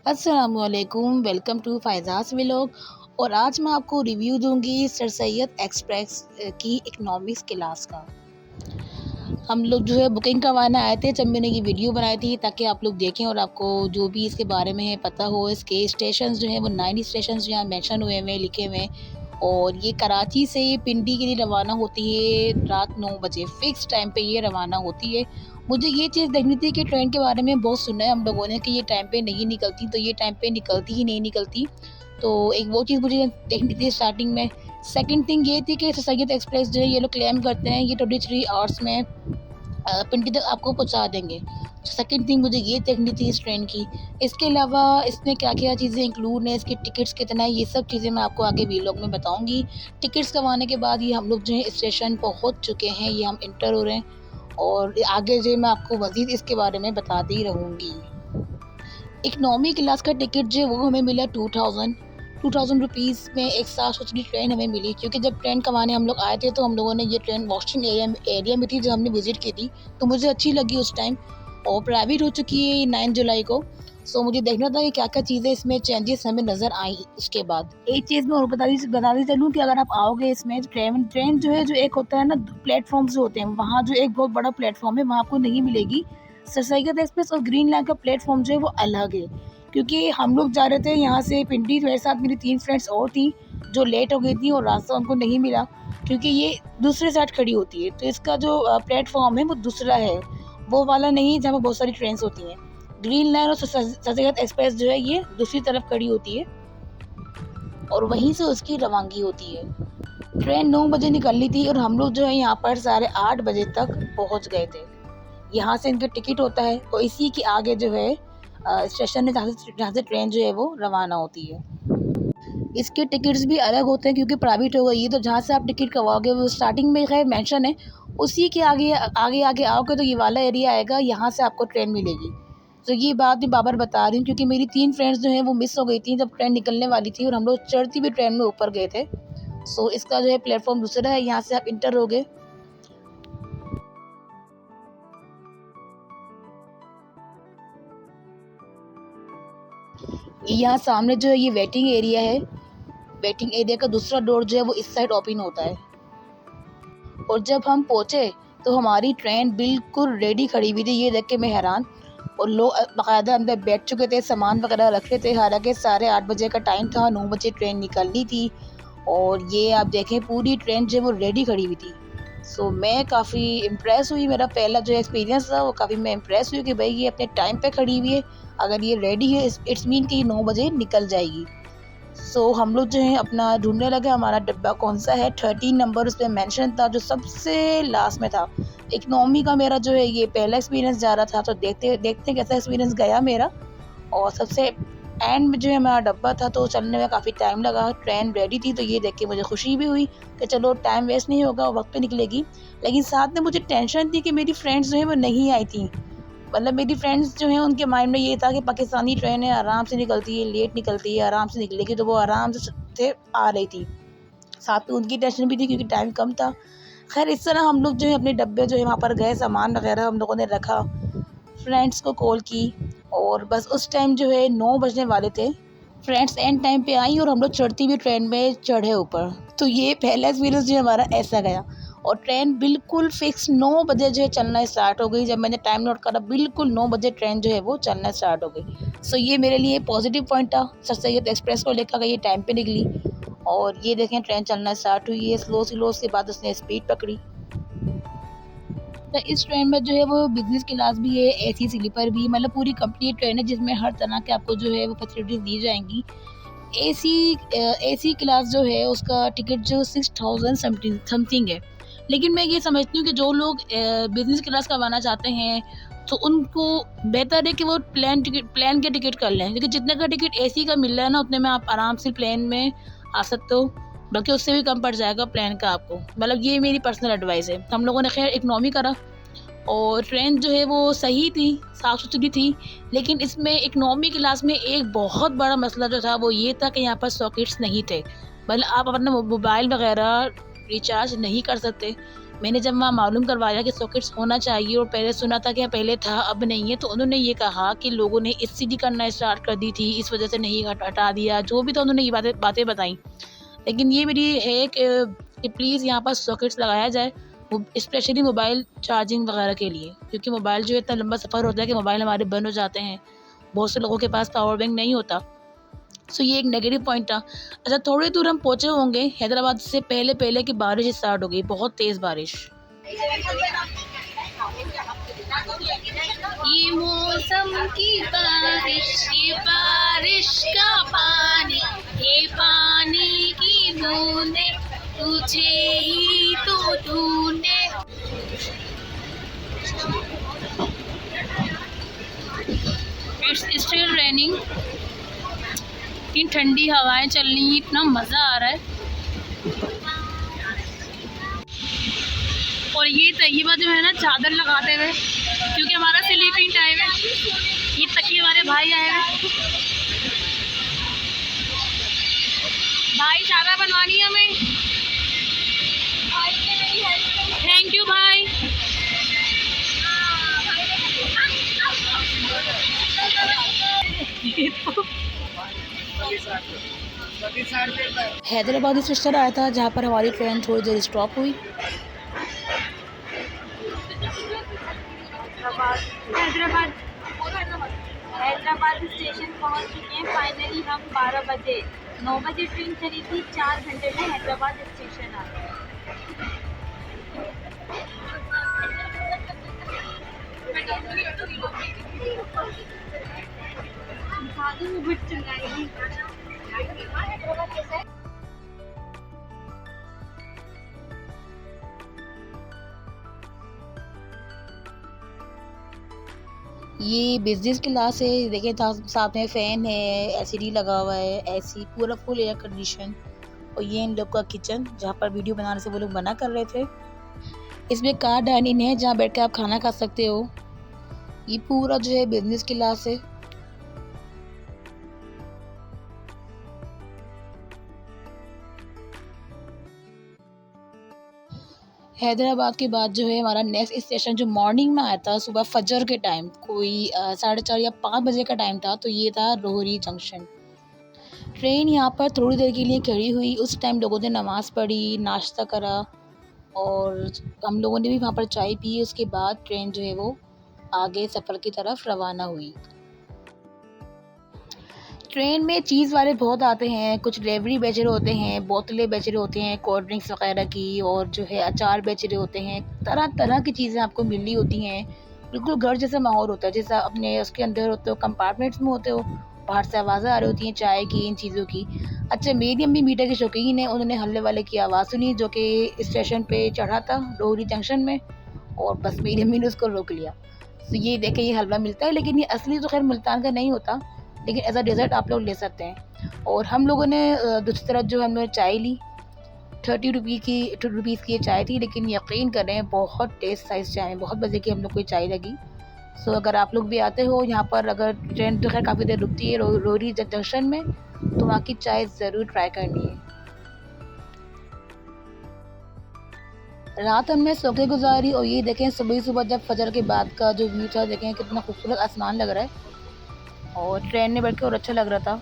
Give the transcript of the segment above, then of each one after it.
अस्सलामुअलैकुम, welcome to फ़ायज़ाज़ vlog. और आज मैं आपको रिव्यू दूंगी सर सैयद एक्सप्रेस की इकनॉमिक्स क्लास का। हम लोग जो है बुकिंग करवाने आए थे, जब मैंने ये वीडियो बनाई थी ताकि आप लोग देखें और आपको जो भी इसके बारे में है पता हो। इसके स्टेशंस जो हैं वो 9 स्टेशंस यहाँ मेंशन हुए हुए हैं, लिखे हुए हैं। और ये कराची से पिंडी के लिए रवाना होती है रात 9 बजे, फ़िक्स टाइम पे ये रवाना होती है। मुझे ये चीज़ देखनी थी कि ट्रेन के बारे में बहुत सुना है हम लोगों ने कि ये टाइम पे नहीं निकलती, तो ये टाइम पे निकलती ही नहीं निकलती। तो एक वो चीज़ मुझे देखनी थी स्टार्टिंग में। सेकंड थिंग ये थी कि सैयद एक्सप्रेस जो है ये लोग क्लेम करते हैं ये 23 आवर्स में पिंडी तक आपको पहुंचा देंगे। सेकंड थिंग मुझे ये देखनी थी इस ट्रेन की। इसके अलावा इसमें क्या-क्या चीज़ें इंक्लूड हैं, इसके टिकट्स कितना है, ये सब चीज़ें मैं आपको आगे व्लॉग में बताऊँगी। टिकट्स करवाने के बाद ये हम लोग जो है स्टेशन पहुँच चुके हैं, ये हम एंटर हो रहे हैं और आगे जो है मैं आपको मज़ीद इसके बारे में बताती रहूँगी। इकनॉमी क्लास का टिकट जो है वो हमें मिला 2000 रुपीज़ में। एक साफ़ सुथरी ट्रेन हमें मिली, क्योंकि जब ट्रेन करवाने हम लोग आए थे तो हम लोगों ने ये ट्रेन वॉशिंग एरिया में थी, जब हमने विज़िट की थी, तो मुझे अच्छी लगी उस टाइम। और प्राइवेट हो चुकी है ये 9 जुलाई को। सो मुझे देखना था कि क्या-क्या चीज़ें इसमें चेंजेस हमें नज़र आई उसके बाद। एक चीज़ मैं और बताती चलूँ कि अगर आप आओगे इसमें ट्रेन ट्रेन जो है, जो एक होता है ना प्लेटफ़ॉर्म्स जो होते हैं, वहाँ जो एक बहुत बड़ा प्लेटफ़ॉर्म है वहाँ आपको नहीं मिलेगी। सर सैयद एक्सप्रेस और ग्रीन लाइन का प्लेटफ़ॉर्म जो है वो अलग है। क्योंकि हम लोग जा रहे थे यहाँ से पिंडी, मेरे साथ मेरी 3 फ्रेंड्स और थी जो लेट हो गई थी और रास्ता उनको नहीं मिला, क्योंकि ये दूसरे साइड खड़ी होती है। तो इसका जो प्लेटफ़ॉर्म है वो दूसरा है, वो वाला नहीं है जहाँ पे बहुत सारी ट्रेन्स होती हैं। ग्रीन लाइन और सर सैयद एक्सप्रेस जो है ये दूसरी तरफ खड़ी होती है और वहीं से उसकी रवानगी होती है। ट्रेन 9 बजे निकलनी थी और हम लोग जो है यहाँ पर साढ़े 8 बजे तक पहुँच गए थे। यहाँ से इनका टिकट होता है और इसी के आगे जो है स्टेशन है जहाँ से ट्रेन जो है वो रवाना होती है। इसके टिकट्स भी अलग होते हैं क्योंकि प्राइवेट हो गई है, तो जहाँ से आप टिकट करवाओगे वो स्टार्टिंग में खैर मेंशन है, उसी के आगे आगे आगे आओगे तो ये वाला एरिया आएगा, यहाँ से आपको ट्रेन मिलेगी। तो ये बात मैं बार-बार बता रही हूँ क्योंकि मेरी 3 फ्रेंड्स जो हैं वो मिस हो गई थी जब ट्रेन निकलने वाली थी और हम लोग चढ़ती हुई ट्रेन में ऊपर गए थे। सो इसका जो है प्लेटफ़ॉर्म दूसरा है, यहाँ से आप एंटर होगे। यहाँ सामने जो है ये वेटिंग एरिया है। वेटिंग एरिया का दूसरा डोर जो है वो इस साइड ओपन होता है। और जब हम पहुँचे तो हमारी ट्रेन बिल्कुल रेडी खड़ी हुई थी, ये देख के मैं हैरान। और लोग बाकायदा अंदर बैठ चुके थे, सामान वगैरह रखे थे, हालांकि साढ़े 8 बजे का टाइम था, 9 बजे ट्रेन निकलनी थी। और ये आप देखें पूरी ट्रेन जो है वो रेडी खड़ी हुई थी। सो मैं काफ़ी इम्प्रेस हुई, मेरा पहला जो एक्सपीरियंस था वो काफ़ी मैं इम्प्रेस हुई कि भाई ये अपने टाइम पे खड़ी हुई है, अगर ये रेडी है इट्स मीन कि 9 बजे निकल जाएगी। सो हम लोग जो है अपना ढूँढने लगे हमारा डिब्बा कौन-सा है, 13 नंबर उसपे मेंशन था जो सबसे लास्ट में था। इकोनॉमी का मेरा जो है ये पहला एक्सपीरियंस जा रहा था, तो देखते देखते कैसा एक्सपीरियंस गया मेरा। और सबसे एंड में जो है हमारा डब्बा था, तो चलने में काफ़ी टाइम लगा। ट्रेन रेडी थी तो ये देख के मुझे खुशी भी हुई कि चलो टाइम वेस्ट नहीं होगा, वक़्त पे निकलेगी। लेकिन साथ में मुझे टेंशन थी कि मेरी फ्रेंड्स जो हैं वो नहीं आई थी। मतलब मेरी फ्रेंड्स जो हैं उनके माइंड में ये था कि पाकिस्तानी ट्रेन है, आराम से निकलती है, लेट निकलती है, आराम से निकलेगी, तो वो आराम से आ रही थी। साथ में उनकी टेंशन भी थी क्योंकि टाइम कम था। खैर इस तरह हम लोग जो है अपने डब्बे जो है वहाँ पर गए, सामान वगैरह हम लोगों ने रखा, फ्रेंड्स को कॉल की और बस उस टाइम जो है 9 बजने वाले थे। फ्रेंड्स एंड टाइम पे आई और हम लोग चढ़ती हुई ट्रेन में चढ़े ऊपर। तो ये पहला एक्सपीरियंस जो हमारा ऐसा गया। और ट्रेन बिल्कुल फिक्स 9 बजे जो है चलना स्टार्ट हो गई। जब मैंने टाइम नोट करा बिल्कुल 9 बजे ट्रेन जो है वो चलना स्टार्ट हो गई। सो ये मेरे लिए पॉजिटिव पॉइंट था सर सैयद एक्सप्रेस को लेकर, ये टाइम पे निकली। और ये देखें ट्रेन चलना स्टार्ट हुई है स्लो उसके बाद उसने स्पीड पकड़ी। तो इस ट्रेन में जो है वो बिज़नेस क्लास भी है, एसी स्लीपर भी, मतलब पूरी कंप्लीट ट्रेन है जिसमें हर तरह के आपको जो है वो फैसिलिटीज़ दी जाएँगी। एसी एसी क्लास जो है उसका टिकट जो 6000 समथिंग है। लेकिन मैं ये समझती हूँ कि जो लोग बिज़नेस क्लास करवाना चाहते हैं तो उनको बेहतर है कि वो प्लेन के टिकट कर लें, क्योंकि जितने का टिकट एसी का मिल रहा है ना उतने में आप आराम से प्लेन में आ सकते हो, बल्कि उससे भी कम पड़ जाएगा प्लेन का आपको। मतलब ये मेरी पर्सनल एडवाइस है। हम लोगों ने खैर इकोनॉमी करा और ट्रेन जो है वो सही थी, साफ़-सुथरी थी। लेकिन इसमें इकोनॉमी क्लास में एक बहुत बड़ा मसला जो था वो ये था कि यहाँ पर सॉकेट्स नहीं थे। मतलब आप अपना मोबाइल वग़ैरह रिचार्ज नहीं कर सकते। मैंने जब वहाँ मालूम करवाया कि सॉकेट्स होना चाहिए और पहले सुना था कि पहले था अब नहीं है, तो उन्होंने ये कहा कि लोगों ने एससीडी करना स्टार्ट कर दी थी, इस वजह से नहीं हटा दिया, जो भी था उन्होंने ये बातें बताई। लेकिन ये मेरी है कि प्लीज़ यहाँ पर सॉकेट्स लगाया जाए, स्पेशली मोबाइल चार्जिंग वगैरह के लिए, क्योंकि मोबाइल जो है इतना लंबा सफ़र होता है कि मोबाइल हमारे बंद हो जाते हैं। बहुत से लोगों के पास पावर बैंक नहीं होता। सो ये एक नेगेटिव पॉइंट था। अच्छा, थोड़ी दूर हम पहुँचे होंगे हैदराबाद से पहले पहले कि बारिश स्टार्ट हो गई, बहुत तेज़ बारिश। ये मौसम की बारिश, ये बारिश का पानी, ये पानी की बूंदे तुझे ही तो ढूंढे। इट्स स्टिल रेनिंग, इतनी ठंडी हवाएं चल रही हैं, इतना मज़ा आ रहा है। और ये तैयबा जो है ना चादर लगाते हुए, क्योंकि हमारा स्लीपिंग टाइम है, ये तकिए वाले भाई आए हुए। भाई चादर बनवानी है हमें। थैंक यू भाई। हैदराबाद स्टेशन आया था जहाँ पर हमारी ट्रेन थोड़ी देर स्टॉप हुई। हैदराबाद स्टेशन पहुंच चुके हैं फाइनली हम 12 बजे। 9 बजे ट्रेन चली थी, 4 घंटे में हैदराबाद स्टेशन आ गए। ये बिजनेस क्लास है, देखिए साथ में फ़ैन है, एलसीडी लगा हुआ है, एसी पूरा फुल एयर कंडीशन। और ये इन लोग का किचन जहाँ पर वीडियो बनाने से वो लोग मना कर रहे थे। इसमें कार डाइनिंग है जहाँ बैठ के आप खाना खा सकते हो। ये पूरा जो है बिजनेस क्लास है। हैदराबाद के बाद जो है हमारा नेक्स्ट स्टेशन जो मॉर्निंग में आया था, सुबह फजर के टाइम, कोई 4:30 या 5 बजे का टाइम था, तो ये था रोहरी जंक्शन। ट्रेन यहाँ पर थोड़ी देर के लिए खड़ी हुई। उस टाइम लोगों ने नमाज़ पढ़ी, नाश्ता करा और हम लोगों ने भी वहाँ पर चाय पी। उसके बाद ट्रेन जो है वो आगे सफ़र की तरफ रवाना हुई। ट्रेन में चीज़ वाले बहुत आते हैं, कुछ डिलीवरी बेच रहे होते हैं, बोतलें बेच रहे होते हैं कोल्ड ड्रिंक्स वगैरह की, और जो है अचार बेच रहे होते हैं। तरह तरह की चीज़ें आपको मिल रही होती हैं। बिल्कुल घर जैसा माहौल होता है, जैसा अपने उसके अंदर होते हो, कंपार्टमेंट्स में होते हो, बाहर से आवाज़ें आ रही होती हैं चाय की, इन चीज़ों की। अच्छा, मेरी अम्मी मीठे की शौकीन है, उन्होंने हल्ले वाले की आवाज़ सुनी जो कि स्टेशन पे चढ़ा था रोहरी जंक्शन में, और बस मेरी अम्मी ने उसको रोक लिया। तो ये देखें, ये हलवा मिलता है, लेकिन ये असली तो खैर मुल्तान का नहीं होता, लेकिन एज अ डेज़र्ट आप लोग ले सकते हैं। और हम लोगों ने दूसरी तरफ जो हमने चाय ली, 30 रुपीज़ की ये चाय थी, लेकिन यकीन करें बहुत टेस्ट था इस चाय में, बहुत मज़े की हम लोग को चाय लगी। सो अगर आप लोग भी आते हो यहाँ पर, अगर ट्रेन तो खैर काफ़ी देर रुकती है रोहरी जंक्शन में, तो वहाँ की चाय ज़रूर ट्राई करनी है। रात हमने सो के गुजारी, और ये देखें सुबह सुबह जब फजर के बाद का जो व्यू था, देखें कितना खूबसूरत आसमान लग रहा है, और ट्रेन में बैठ के और अच्छा लग रहा था।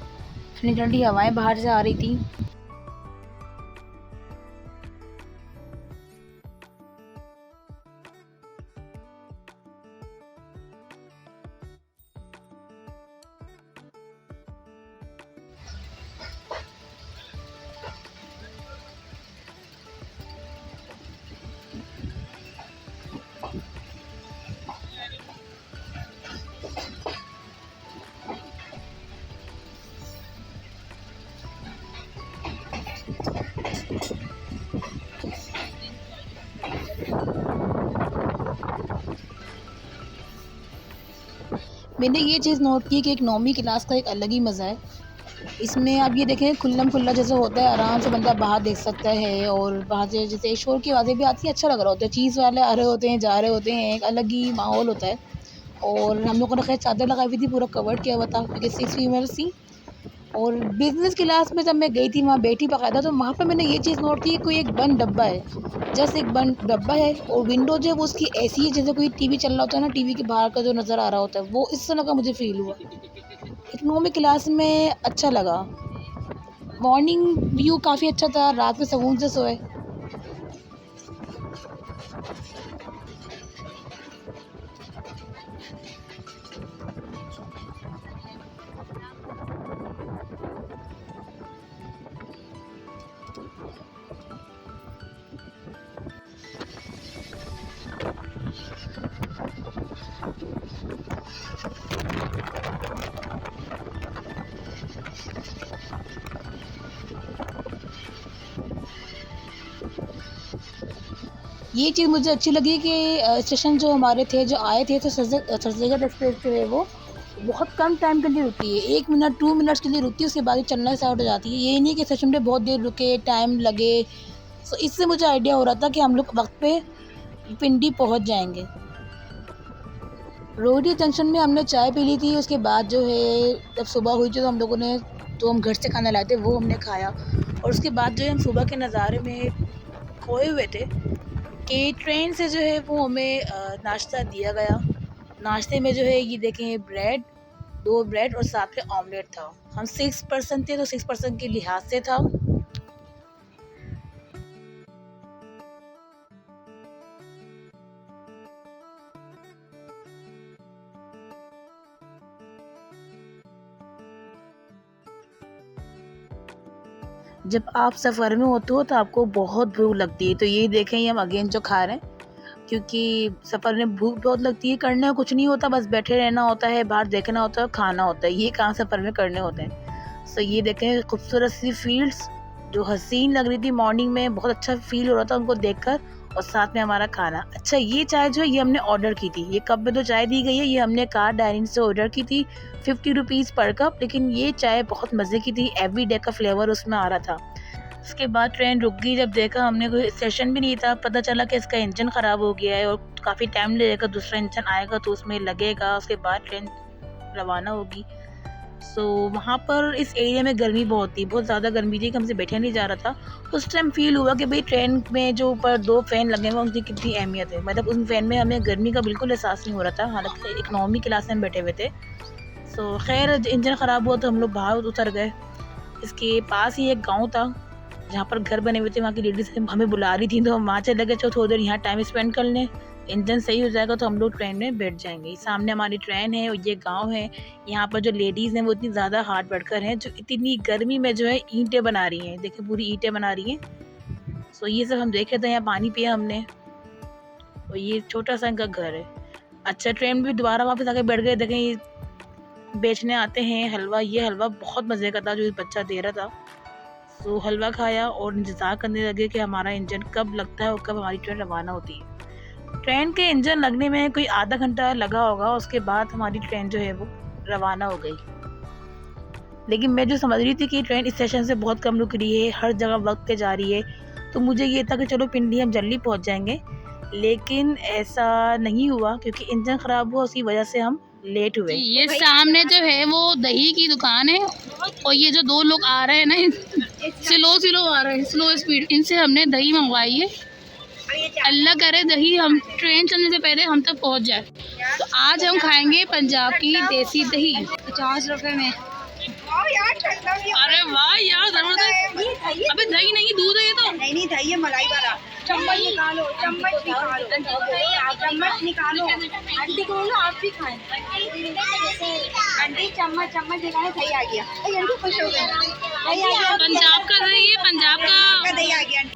ठंडी ठंडी हवाएं बाहर से आ रही थी। मैंने ये चीज़ नोट की कि इकनॉमी क्लास का एक अलग ही मज़ा है। इसमें आप ये देखें, खुल्लम खुल्ला जैसे होता है, आराम से बंदा बाहर देख सकता है, और बाहर से जैसे शोर की आवाज़ें भी आती हैं, अच्छा लग रहा होता है। चीज़ वाले आ रहे होते हैं, जा रहे होते हैं, एक अलग ही माहौल होता है। और हम लोगों ने खैर चादर लगाई हुई थी, पूरा कवर्ड किया हुआ था क्योंकि 6 फीमेल्स थी। और बिज़नेस क्लास में जब मैं गई थी वहाँ बैठी बाकायदा, तो वहाँ पे मैंने ये चीज़ नोट की, कोई एक बंद डब्बा है, जस्ट एक बंद डब्बा है और विंडो जो है वो उसकी ऐसी है जैसे कोई टीवी चल रहा होता है ना, टीवी के बाहर का जो नज़र आ रहा होता है, वो इस तरह का मुझे फ़ील हुआ। इकोनॉमी क्लास में अच्छा लगा। मॉर्निंग व्यू काफ़ी अच्छा था, रात में सुकून से सोए। ये चीज़ मुझे अच्छी लगी कि स्टेशन जो हमारे थे, जो आए थे, तो सर सैयद एक्सप्रेस जो है वो बहुत कम टाइम के लिए रुकती है, 1 मिनट 2 मिनट्स के लिए रुकती है, उसके बाद ही चलना स्टार्ट हो जाती है। ये नहीं कि स्टेशन पे बहुत देर रुके, टाइम लगे। सो इससे मुझे आइडिया हो रहा था कि हम लोग वक्त पे पिंडी पहुंच जाएंगे। रोहड़ी जंक्शन में हमने चाय पी ली थी, उसके बाद जो है जब सुबह हुई थी तो हम लोगों ने, तो हम घर से खाना लाए थे वो हमने खाया, और उसके बाद जो है हम सुबह के नज़ारे में खोए हुए थे कि ट्रेन से जो है वो हमें नाश्ता दिया गया। नाश्ते में जो है ये देखें, ब्रेड, 2 ब्रेड और साथ में ऑमलेट था। हम 6 पर्सन थे, तो 6 पर्सन के लिहाज से था। जब आप सफ़र में होते हो तो आपको बहुत भूख लगती है, तो ये देखें ये हम अगेन जो खा रहे हैं, क्योंकि सफ़र में भूख बहुत लगती है। करने को कुछ नहीं होता, बस बैठे रहना होता है, बाहर देखना होता है, खाना होता है, ये काम सफ़र में करने होते हैं। सो ये देखें खूबसूरत सी फील्ड्स जो हसीन लग रही थी मॉर्निंग में, बहुत अच्छा फील हो रहा था उनको देखकर, और साथ में हमारा खाना। अच्छा, ये चाय जो है ये हमने ऑर्डर की थी, ये कप में तो चाय दी गई है, ये हमने कार डायनिंग से ऑर्डर की थी, 50 रुपीज़ पर कप, लेकिन ये चाय बहुत मज़े की थी, एवरी डे का फ्लेवर उसमें आ रहा था। उसके बाद ट्रेन रुक गई, जब देखा हमने, कोई स्टेशन भी नहीं था, पता चला कि इसका इंजन ख़राब हो गया है और काफ़ी टाइम लगेगा, दूसरा इंजन आएगा तो उसमें लगेगा, उसके बाद ट्रेन रवाना होगी। सो वहाँ पर इस एरिया में गर्मी बहुत थी, बहुत ज़्यादा गर्मी थी कि हमसे बैठा नहीं जा रहा था। उस टाइम फ़ील हुआ कि भाई ट्रेन में जो ऊपर 2 फ़ैन लगे हुए हैं उनकी कितनी अहमियत है, मतलब उन फ़ैन में हमें गर्मी का बिल्कुल एहसास नहीं हो रहा था, हालांकि इकनॉमी क्लास में हम बैठे हुए थे। सो खैर इंजन ख़राब हुआ तो हम लोग बाहर उतर गए। इसके पास ही एक गाँव था जहाँ पर घर बने हुए थे, वहाँ की लेडीज़ हमें बुला रही थी, तो हम वहाँ चले गए, चलो थोड़ी देर यहाँ टाइम स्पेंड कर लें, इंजन सही हो जाएगा तो हम लोग ट्रेन में बैठ जाएंगे। सामने हमारी ट्रेन है और ये गांव है। यहाँ पर जो लेडीज़ हैं वो इतनी ज़्यादा हार्ड वर्कर हैं, जो इतनी गर्मी में जो है ईंटें बना रही हैं, देखिए पूरी ईंटें बना रही हैं। सो ये सब हम देखे थे, यहाँ पानी पिया हमने, और ये छोटा सा इनका घर है। अच्छा, ट्रेन में भी दोबारा वापस आके बैठ गए, देखें ये बेचने आते हैं हलवा, ये हलवा बहुत मज़े का था जो बच्चा दे रहा था। सो हलवा खाया और इंतज़ार करने लगे कि हमारा इंजन कब लगता है और कब हमारी ट्रेन रवाना होती है। ट्रेन के इंजन लगने में कोई आधा घंटा लगा होगा, उसके बाद हमारी ट्रेन जो है वो रवाना हो गई। लेकिन मैं जो समझ रही थी कि ट्रेन स्टेशन से बहुत कम रुक रही है, हर जगह वक्त पे जा रही है, तो मुझे ये था कि चलो पिंडी हम जल्दी पहुंच जाएंगे, लेकिन ऐसा नहीं हुआ क्योंकि इंजन ख़राब हुआ, उसी वजह से हम लेट हुए। ये सामने जो है वो दही की दुकान है, और ये जो 2 लोग आ रहे हैं ना, स्लो आ रहे हैं, स्लो स्पीड, इनसे हमने दही मंगवाई है। अल्लाह करे दही हम ट्रेन चलने से पहले हम तक पहुंच जाए। तो आज हम खाएंगे पंजाब की देसी दही 50 रुपए में। अरे वाह यार, जबरदस्त। अबे दही नहीं, दूध है ये तो। नहीं दही है, मलाई वाला। चम्मच निकालो, चम्मच निकालो। आंटी को बोलो आप भी खाएं। आंटी चम्मच निकाले, दही आ गया। आंटी खुश हो गई, दही आ गया। पंजाब का दही है, पंजाब का दही आ गया आंटी।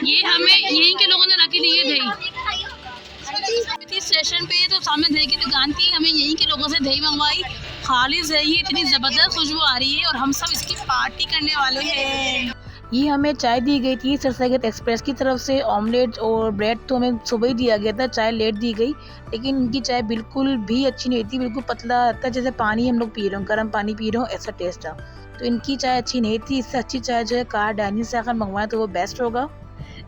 ये हमें यहीं के लोगों ने रखी दी है दही। स्टेशन पे तो सामने दही की दुकान थी, हमें यहीं के लोगों से दही मंगवाई। खालिस है, ये इतनी ज़बरदस्त खुशबू आ रही है और हम सब इसकी पार्टी करने वाले हैं। ये हमें चाय दी गई थी सर सैयद एक्सप्रेस की तरफ से, ऑमलेट और ब्रेड तो हमें सुबह ही दिया गया था, चाय लेट दी गई, लेकिन इनकी चाय बिल्कुल भी अच्छी नहीं थी, बिल्कुल पतला था, जैसे पानी हम लोग पी रहे हो, गर्म पानी पी रहे हो, ऐसा टेस्ट था। तो इनकी चाय अच्छी नहीं थी, इससे अच्छी चाय जो है कार डाइनिंग से अगर मंगवाएं तो वो बेस्ट होगा।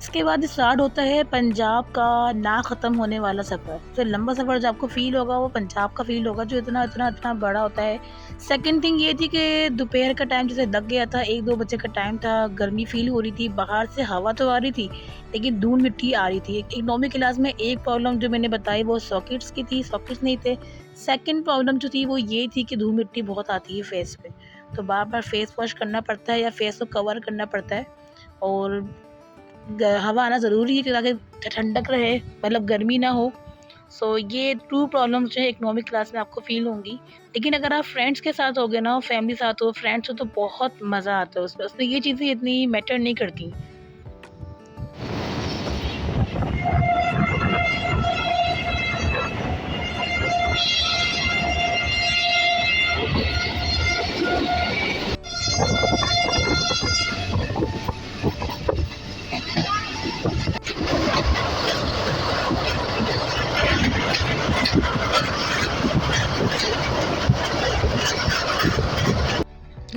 इसके बाद स्टार्ट होता है पंजाब का ना ख़त्म होने वाला सफ़र। तो लंबा सफ़र जो आपको फ़ील होगा वो पंजाब का फ़ील होगा, जो इतना इतना इतना बड़ा होता है। सेकंड थिंग ये थी कि दोपहर का टाइम जैसे लग गया था, 1-2 बजे का टाइम था, गर्मी फ़ील हो रही थी, बाहर से हवा तो आ रही थी लेकिन धूल मिट्टी आ रही थी। इकोनॉमी क्लास में एक प्रॉब्लम जो मैंने बताई वो सॉकेट्स की थी, सॉकेट्स नहीं थे। सेकंड प्रॉब्लम जो थी वो ये थी कि धूल मिट्टी बहुत आती है फेस पे, तो बार-बार फेस वॉश करना पड़ता है या फेस को कवर करना पड़ता है। और हवा आना ज़रूरी है कि ताकि ठंडक रहे, मतलब गर्मी ना हो। सो ये 2 प्रॉब्लम्स जो है इकोनॉमिक क्लास में आपको फ़ील होंगी। लेकिन अगर आप फ्रेंड्स के साथ होगे ना, फैमिली साथ हो, फ्रेंड्स हो, तो बहुत मज़ा आता है उसमें। उसमें ये चीज़ें इतनी मैटर नहीं करती।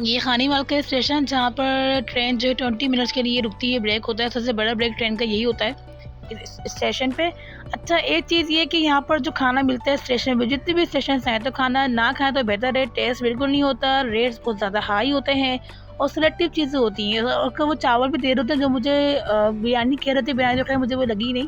ये खानीवाल का स्टेशन जहाँ पर ट्रेन जो है 20 मिनट्स के लिए रुकती है, ब्रेक होता है। सबसे बड़ा ब्रेक ट्रेन का यही होता है इस स्टेशन पे। अच्छा, एक चीज़ ये कि यहाँ पर जो खाना मिलता है स्टेशन पे, जितने भी स्टेशन हैं, तो खाना ना खाएं तो बेहतर है। टेस्ट बिल्कुल नहीं होता, रेट्स बहुत ज़्यादा हाई होते हैं और सिलेक्टिव चीज़ें होती हैं। और वो चावल भी दे रहे होते हैं जो मुझे बिरयानी कह रहे थे, बिरयानी जो खाई मुझे वो लगी नहीं।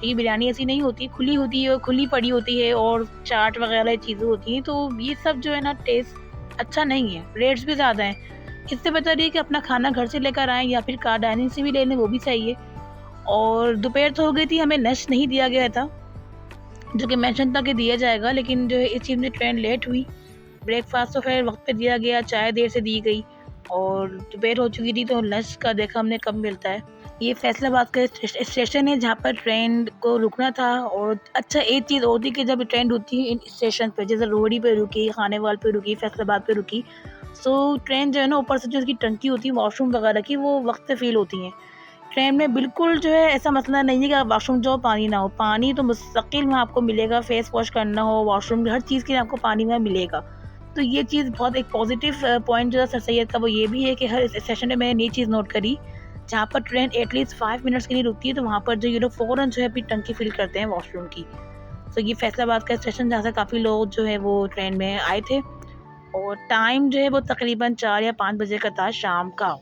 ये बिरयानी ऐसी नहीं होती, खुली होती है और खुली पड़ी होती है, और चाट वगैरह चीज़ें होती हैं। तो ये सब जो है ना, टेस्ट अच्छा नहीं है, रेट्स भी ज़्यादा हैं। इससे बेहतर है कि अपना खाना घर से लेकर आएँ या फिर कार डाइनिंग से भी ले लें, वो भी सही है। और दोपहर तो हो गई थी, हमें लंच नहीं दिया गया था, जो कि मेंशन था कि दिया जाएगा, लेकिन जो है इस चीज़ में ट्रेन लेट हुई। ब्रेकफास्ट तो खैर वक्त पे दिया गया, चाय देर से दी गई और दोपहर हो चुकी थी, तो लंच का देखा हमने कब मिलता है। ये फैसलाबाद का स्टेशन है जहाँ पर ट्रेन को रुकना था। और अच्छा, एक चीज़ और थी कि जब ट्रेन रुकती है इन स्टेशन पे, जैसे रोहड़ी पे रुकी, खानेवाल पे रुकी, फैसलाबाद पे रुकी, सो ट्रेन जो है ना, ऊपर से जो उसकी टंकी होती है वॉशरूम वगैरह की, वो वक्त पे फ़ील होती हैं। ट्रेन में बिल्कुल जो है ऐसा मसला नहीं है कि आप वॉशरूम जाओ पानी ना हो, पानी तो मुस्तकिल वहाँ आपको मिलेगा। फेस वॉश करना हो, वॉशरूम, हर चीज़ के लिए आपको पानी वहाँ मिलेगा। तो ये चीज़ बहुत एक पॉजिटिव पॉइंट जो है सर सैयद का, वो ये भी है कि हर स्टेशन में मैंने ये चीज़ नोट करी, जहाँ पर ट्रेन एटलीस्ट 5 मिनट्स के लिए रुकती है, तो वहाँ पर जो ये लोग फ़ौरन जो है अपनी टंकी फिल करते हैं वॉशरूम की। तो ये फैसलाबाद का स्टेशन जहाँ से काफ़ी लोग जो है वो ट्रेन में आए थे। और टाइम जो है वो तकरीबन 4 या 5 बजे का था शाम का।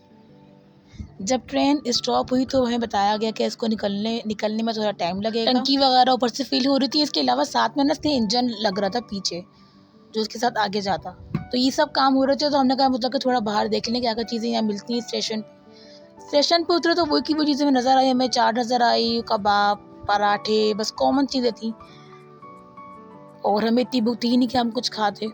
जब ट्रेन स्टॉप हुई तो हमें बताया गया कि इसको निकलने में थोड़ा टाइम लगेगा। टंकी वगैरह ऊपर से फिल हो रही थी, इसके अलावा 7 मिनट से इंजन लग रहा था पीछे जो उसके साथ आगे जाता। तो ये सब काम हो रहे थे, तो हमने कहा मतलब कि थोड़ा बाहर देख लें क्या क्या चीज़ें यहाँ मिलती हैं स्टेशन पे। स्टेशन पे उतरे तो वही की वो चीज़ें नज़र आई, हमें चाट नज़र आई, कबाब, पराठे, बस कॉमन चीज़ें थी। और हमें इतनी भूख थी नहीं कि हम कुछ खाते,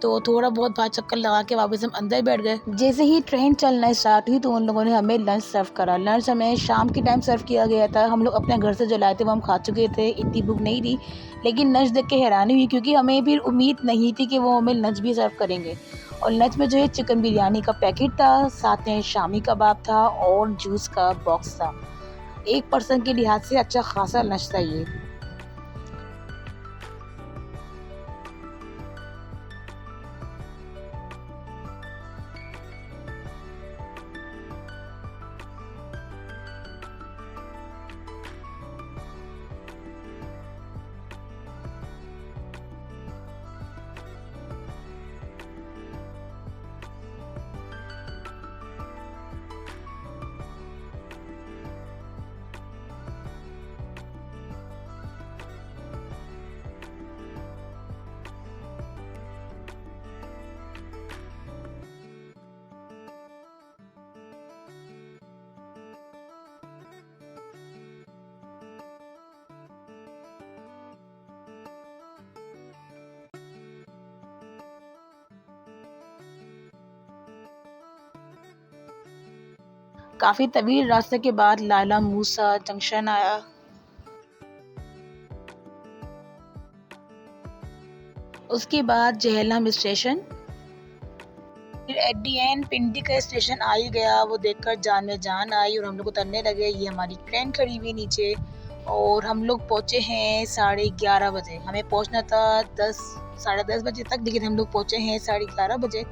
तो थोड़ा बहुत बाहर चक्कर लगा के वापस हम अंदर बैठ गए। जैसे ही ट्रेन चलना स्टार्ट हुई तो उन लोगों ने हमें लंच सर्व करा। लंच हमें शाम के टाइम सर्व किया गया था। हम लोग अपने घर से जो लाए थे वो हम खा चुके थे, इतनी भूख नहीं थी। लेकिन लंच देख के हैरानी हुई, क्योंकि हमें फिर उम्मीद नहीं थी कि वो हमें लंच भी सर्व करेंगे। और लंच में जो है चिकन बिरयानी का पैकेट था, साथ में शामी कबाब था और जूस का बॉक्स था। एक पर्सन के लिहाज से अच्छा खासा लंच था ये। काफ़ी तवील रास्ते के बाद लाला मूसा जंक्शन आया। उसके बाद जहलम स्टेशन, फिर एट दी एंड पिंडी का स्टेशन आ ही गया। वो देखकर जान में जान आई और हम लोग उतरने लगे। ये हमारी ट्रेन खड़ी हुई नीचे और हम लोग पहुँचे हैं 11:30 बजे। हमें पहुँचना था 10 साढ़े 10 बजे तक, लेकिन हम लोग पहुँचे हैं 11:30 बजे,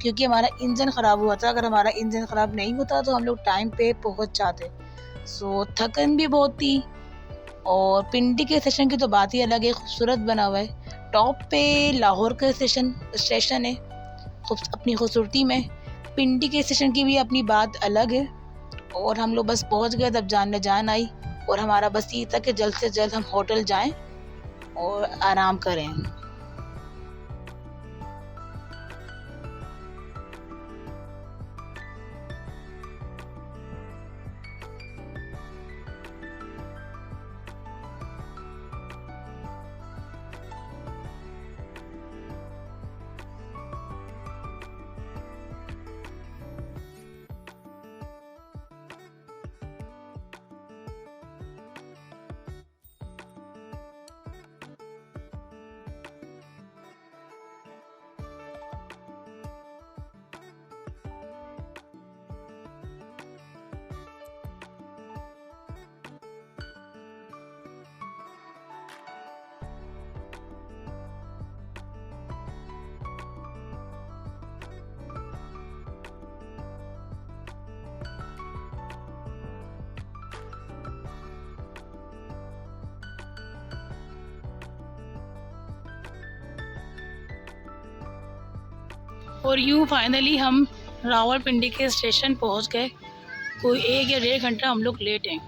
क्योंकि हमारा इंजन ख़राब हुआ था। अगर हमारा इंजन ख़राब नहीं होता तो हम लोग टाइम पे पहुँच जाते। सो थकन भी बहुत थी। और पिंडी के स्टेशन की तो बात ही अलग है, खूबसूरत बना हुआ है। टॉप पे लाहौर का स्टेशन है अपनी खूबसूरती में। पिंडी के स्टेशन की भी अपनी बात अलग है। और हम लोग बस पहुंच गए, तब जान में जान आई। और हमारा बस ये था कि जल्द से जल्द हम होटल जाएं और आराम करें। और यूँ फाइनली हम रावलपिंडी के स्टेशन पहुंच गए। कोई 1 या 1.5 घंटा हम लोग लेट हैं।